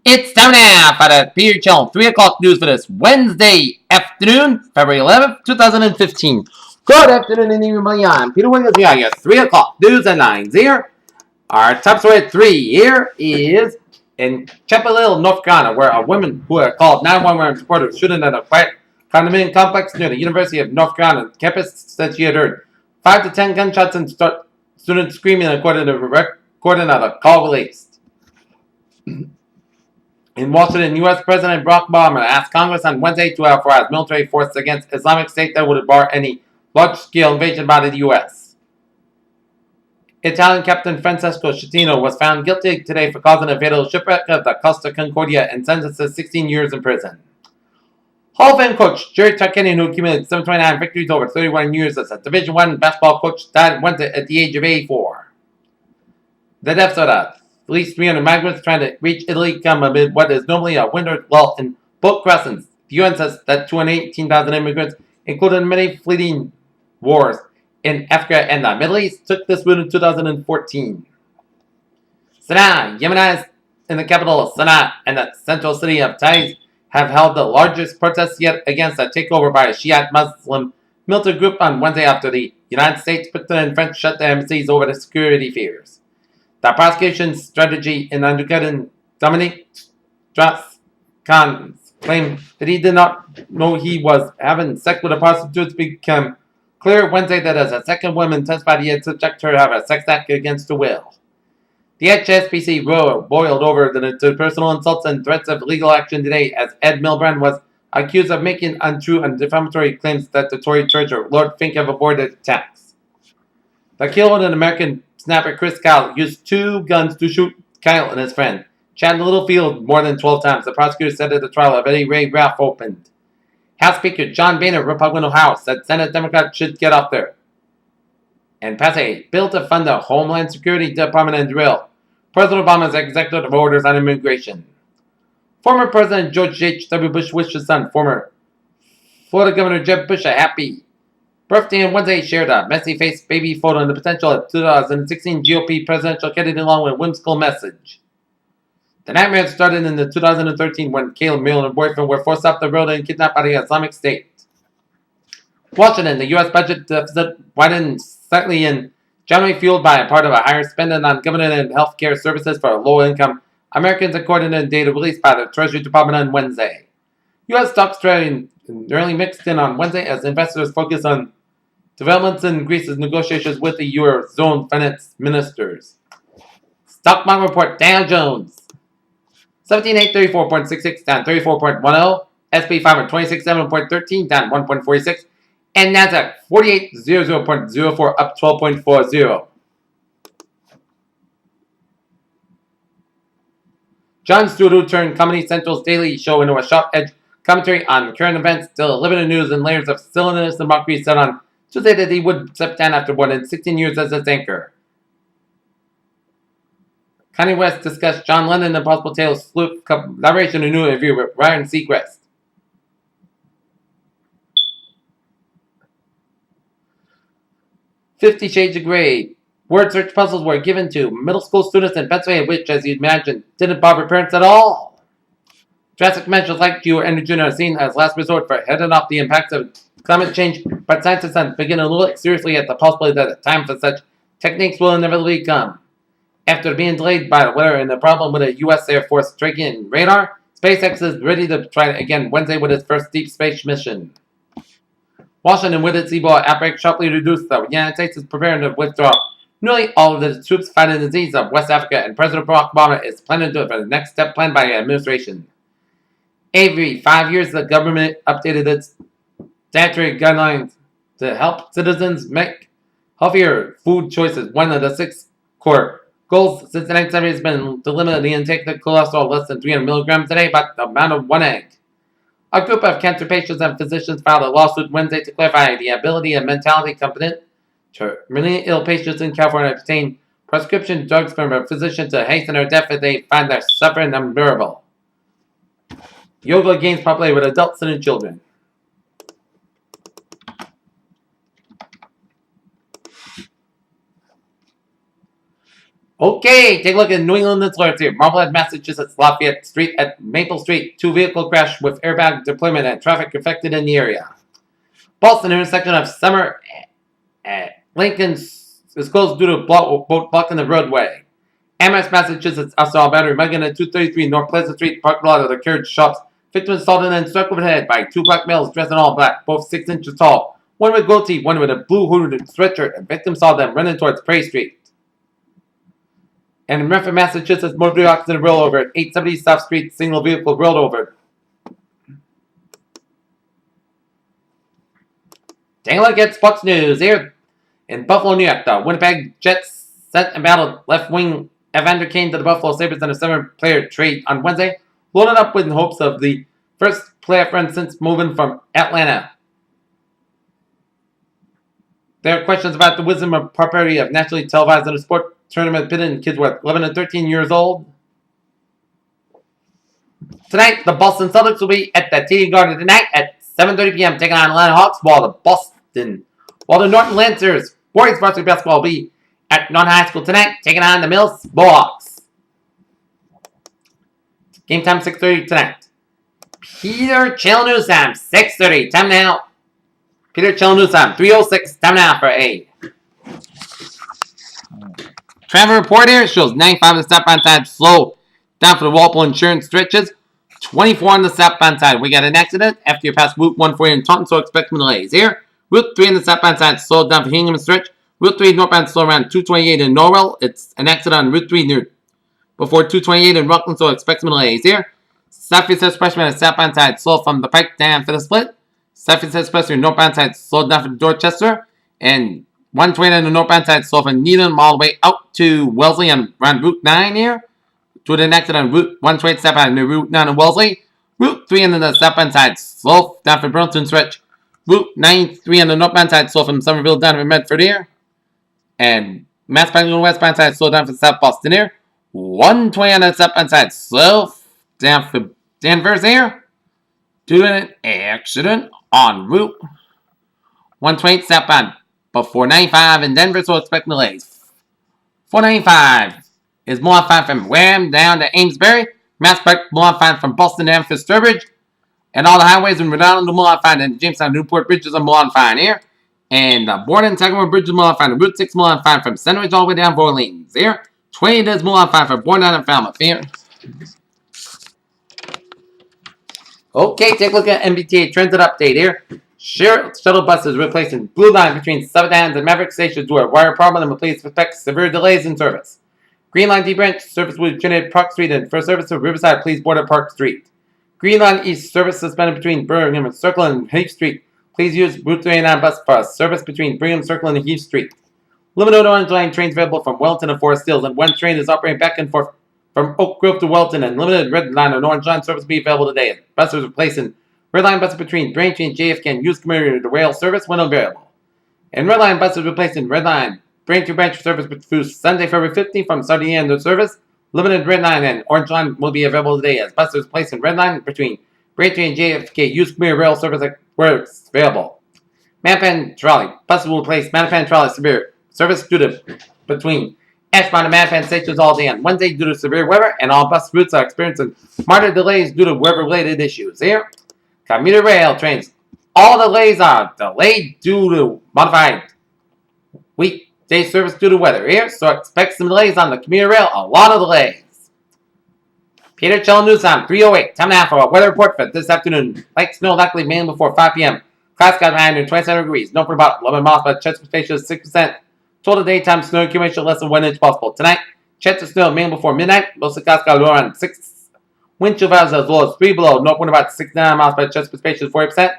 It's time now for the Peter Channel 3 o'clock news for this Wednesday afternoon, February 11th, 2015. Good afternoon and evening, I'm Peter Wiggins. We got your 3 o'clock news and lines here. Our top story at 3 here is in Chapel Hill, North Carolina, where a woman who had called 911 reported a shooting at a quiet condominium complex near the University of North Carolina campus said she had heard 5 to 10 gunshots and students screaming, according to the recording of the call released. In Washington, U.S. President Barack Obama asked Congress on Wednesday to authorize military force against Islamic State that would bar any large-scale invasion by the U.S. Italian Captain Francesco Schettino was found guilty today for causing a fatal shipwreck of the Costa Concordia and sentenced to 16 years in prison. Hall of Fame coach Jerry Tarkanian, who accumulated 729 victories over 31 years as a Division I basketball coach, died Wednesday at the age of 84. The deaths of at least 300 migrants trying to reach Italy come amid what is normally a winter lull in boat crossings. The UN says that 218,000 immigrants, including many fleeing wars in Africa and the Middle East, took this route in 2014. Sana'a, Yemenis in the capital of Sana'a and the central city of Taiz have held the largest protests yet against a takeover by a Shiite Muslim militant group on Wednesday after the United States, Britain, and France shut the embassies over the security fears. The prosecution's strategy in undercutting Dominic Strauss-Kahn's claim that he did not know he was having sex with a prostitute became clear Wednesday that as a second woman testified he had subjected her to have a sex act against her will. The HSBC boiled over the interpersonal insults and threats of legal action today as Ed Miliband was accused of making untrue and defamatory claims that the Tory treasurer Lord Fink have avoided attacks. The killer, an American snapper Chris Kyle, used 2 guns to shoot Kyle and his friend, Chad Littlefield, more than 12 times. The prosecutor said at the trial of Eddie Ray Ralph opened. House Speaker John Boehner, Republican of House, said Senate Democrats should get up there and pass a bill to fund the Homeland Security Department and drill President Obama's executive orders on immigration. Former President George H.W. Bush wished his son, former Florida Governor Jeb Bush, a happy birthday on Wednesday. Shared a messy-faced baby photo and the potential 2016 GOP presidential candidate along with a whimsical message. The nightmare started in 2013 when Caleb Miller and her boyfriend were forced off the road and kidnapped by the Islamic State. Washington, the U.S. budget deficit widened slightly in January, fueled by a part of a higher spending on government and health care services for low-income Americans, according to data released by the Treasury Department on Wednesday. U.S. stocks trading nearly mixed in on Wednesday as investors focus on developments in Greece's negotiations with the Eurozone finance ministers. Stock market report: Dow Jones 17,834.66 down 34.10, SP 526 7.13 down 1.46, and Nasdaq 4800.04 up 12.40. Jon Stewart, who turned Comedy Central's daily show into a sharp-edged commentary on current events, still limited news and layers of silliness and mockery, said on Tuesday that he would step down after more than 16 years as its anchor. Kanye West discussed John Lennon and possible Taylor Swift collaboration in a new interview with Ryan Seacrest. "50 Shades of Grey" word search puzzles were given to middle school students in Pennsylvania, which, as you'd imagine, didn't bother parents at all. Drastic measures like fewer energy are seen as last resort for heading off the impacts of climate change, but scientists are beginning to look seriously at the possibility that a time for such techniques will inevitably come. After being delayed by the weather and the problem with a U.S. Air Force tracking radar, SpaceX is ready to try it again Wednesday with its first deep space mission. Washington, with its Ebola outbreak sharply reduced, the United States is preparing to withdraw nearly all of its troops fighting the disease of West Africa, and President Barack Obama is planning to do it for the next step planned by the administration. Every 5 years, the government updated its dietary guidelines to help citizens make healthier food choices. One of the 6 core goals since the 1970s has been to limit the intake of cholesterol less than 300 milligrams a day, about the amount of 1 egg. A group of cancer patients and physicians filed a lawsuit Wednesday to clarify the ability and mentality competent terminally ill patients in California to obtain prescription drugs from a physician to hasten their death if they find their suffering unbearable. Yoga gains popularity with adults and children. Okay, take a look at New England alerts here. Marblehead, Massachusetts, Lafayette Street at Maple Street. 2-vehicle crash with airbag deployment and traffic affected in the area. Boston intersection of Summer at Lincoln is closed due to boat blocking the roadway. Amherst, Massachusetts, Austin Battery, Megan at 233 North Pleasant Street, parking lot of the carriage shops. Victim assaulted and struck over the head by 2 black males dressed in all black, both 6 inches tall. One with goatee, one with a blue hooded sweatshirt. And victim saw them running towards Prairie Street. And in Renfrew, Massachusetts, motor vehicle accident rolled over at 870 South Street, single vehicle rolled over. Take a look at sports news here. In Buffalo, New York, the Winnipeg Jets sent and battled left wing Evander Kane to the Buffalo Sabres in a 7-player trade on Wednesday, loaded up with hopes of the first playoff run since moving from Atlanta. There are questions about the wisdom and propriety of nationally televised in a sport tournament pitting kids with 11 and 13 years old. Tonight, the Boston Celtics will be at the TD Garden tonight at 7:30 p.m. taking on Atlanta Hawks, while the Norton Lancers boys varsity basketball will be at Norton High School tonight, taking on the Mills Bulldogs. Game time 6:30 tonight. Peter Chilnusam, 6:30. Time now. Peter Chilnusam, 3:06. Time now for A. Travel report here shows 95 on the southbound side, slow down for the Walpole Insurance stretches. 24 on the southbound side. We got an accident after you pass Route 140 in Taunton, so expect some delays here. Route 3 on the southbound side, slowed down for Hingham stretch. Route 3 northbound slow around 228 in Norwell. It's an accident on Route 3 near before 228 in Rockland, so expect some delays here. Southeast Expressway on the southbound side, slow from the Pike down for the split. Southeast Expressway northbound side, slowed down for Dorchester. And 120 on the northbound side, slow from Needham all the way out to Wellesley on around Route 9 here. To the next on Route 128 southbound near Route 9 in Wellesley. Route 3 on the southbound side, slow down for Burlington stretch. Route 93 on the northbound side, slow from Somerville down to Medford here. And Mass Pike on the westbound side, slow down for South Boston here. 120 on the southbound side, slow down for Danvers here. Due to an accident on Route 128 southbound. But 495 in Denver, so expect delays. 495 is modified from Wareham down to Amesbury. Mass Pike modified from Boston down for Sturbridge. And all the highways in Rhode Island are modified, and Jamestown Newport bridges are modified here. And the Borden and Sagamore bridge is modified, and Route 6 modified from Sandwich all the way down Orleans here. 20 is modified for Borden and Falmouth here. Okay, take a look at MBTA transit update here. Shuttle buses replacing Blue Line between Severdowns and Maverick stations due to a wire problem and please expect severe delays in service. Green Line D branch service will generate Park Street and for service to Riverside, please board at Park Street. Green Line East service suspended between Birmingham Circle and Heath Street. Please use Route 39 bus for service between Brigham Circle and Heath Street. Limited Orange Line trains available from Wellington and Forest Hills, and one train is operating back and forth from Oak Grove to Wellington, and limited Red Line and Orange Line service will be available today. Buses replacing Red Line buses between Braintree and JFK and use commuter to rail service when available. And Red Line buses replacing Red Line Braintree branch service through Sunday, February 15th from starting the end of service. Limited Red Line and Orange Line will be available today as buses replacing Red Line between Braintree and JFK use commuter rail service works available. Mattapan Trolley buses will replace Mattapan Trolley severe service due to between Ashmont and Mattapan stations all day on Wednesday due to severe weather, and all bus routes are experiencing minor delays due to weather-related issues. Here, commuter rail trains. All delays are delayed due to modified weekday service due to weather. Here, so expect some delays on the commuter rail. A lot of delays. Peter Chell News on 3:08. Time now for a weather report for this afternoon. Light snow likely mainly before 5 p.m. Clouds got 927 degrees. No for about 11 miles, but chance of precipitation is 6%. Total daytime snow accumulation less than 1 inch possible. Tonight, chance of snow mainly before midnight. Most of the clouds got around 6. Wind chill values as low as 3 below. North wind about 69 miles, but chance of precipitation is 40%.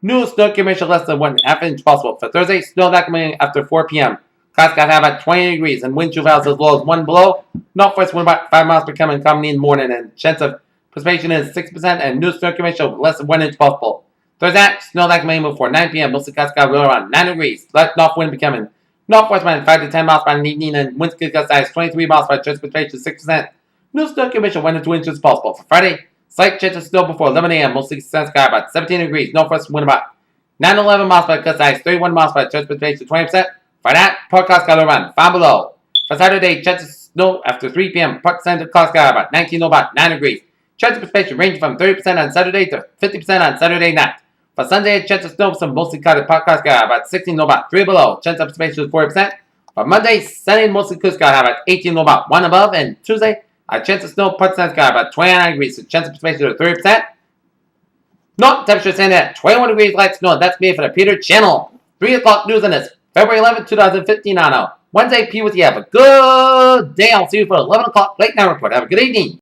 New snow accumulation less than 1/2 inch possible. For Thursday, snow accumulating after 4 p.m. Clouds got about 20 degrees and wind chill values as low as 1 below. Northwest wind about 5 miles per km coming in the morning, and chance of precipitation is 6%, and new snow accumulation less than 1 inch possible. Thursday, snow accumulating before 9 p.m. Most of the clouds got around 9 degrees. Light north wind becoming northwest wind 5 to 10 miles by the evening, and wind speed gust size 23 miles by chance of precipitation 6%. New snow accumulation 1 to 2 inches possible. For Friday, slight chance of snow before 11 a.m. Mostly sun sky about 17 degrees. Northwest wind about 9 to 11 miles by gust size 31 miles by chance of precipitation 20%. For that, forecast got around 5 below. For Saturday, chances snow after 3 p.m. Park Center, Costco, about 19, about 9 degrees. Chance of precipitation ranging from 30% on Saturday to 50% on Saturday night. For Sunday, chance of snow, some mostly cloudy Park Costco, about 16, about 3 below. Chance of precipitation is 40%. For Monday, sunny, mostly clear sky, about 18, about 1 above. And Tuesday, a chance of snow, Park Center, sky, about 29 degrees. So chance of precipitation is 30%. No, temperature standing at 21 degrees, light snow. That's me for the Peter Channel. 3 o'clock news on this February 11th, 2015 on Wednesday. P with you. Have a good day. I'll see you for 11 o'clock late night report. Have a good evening.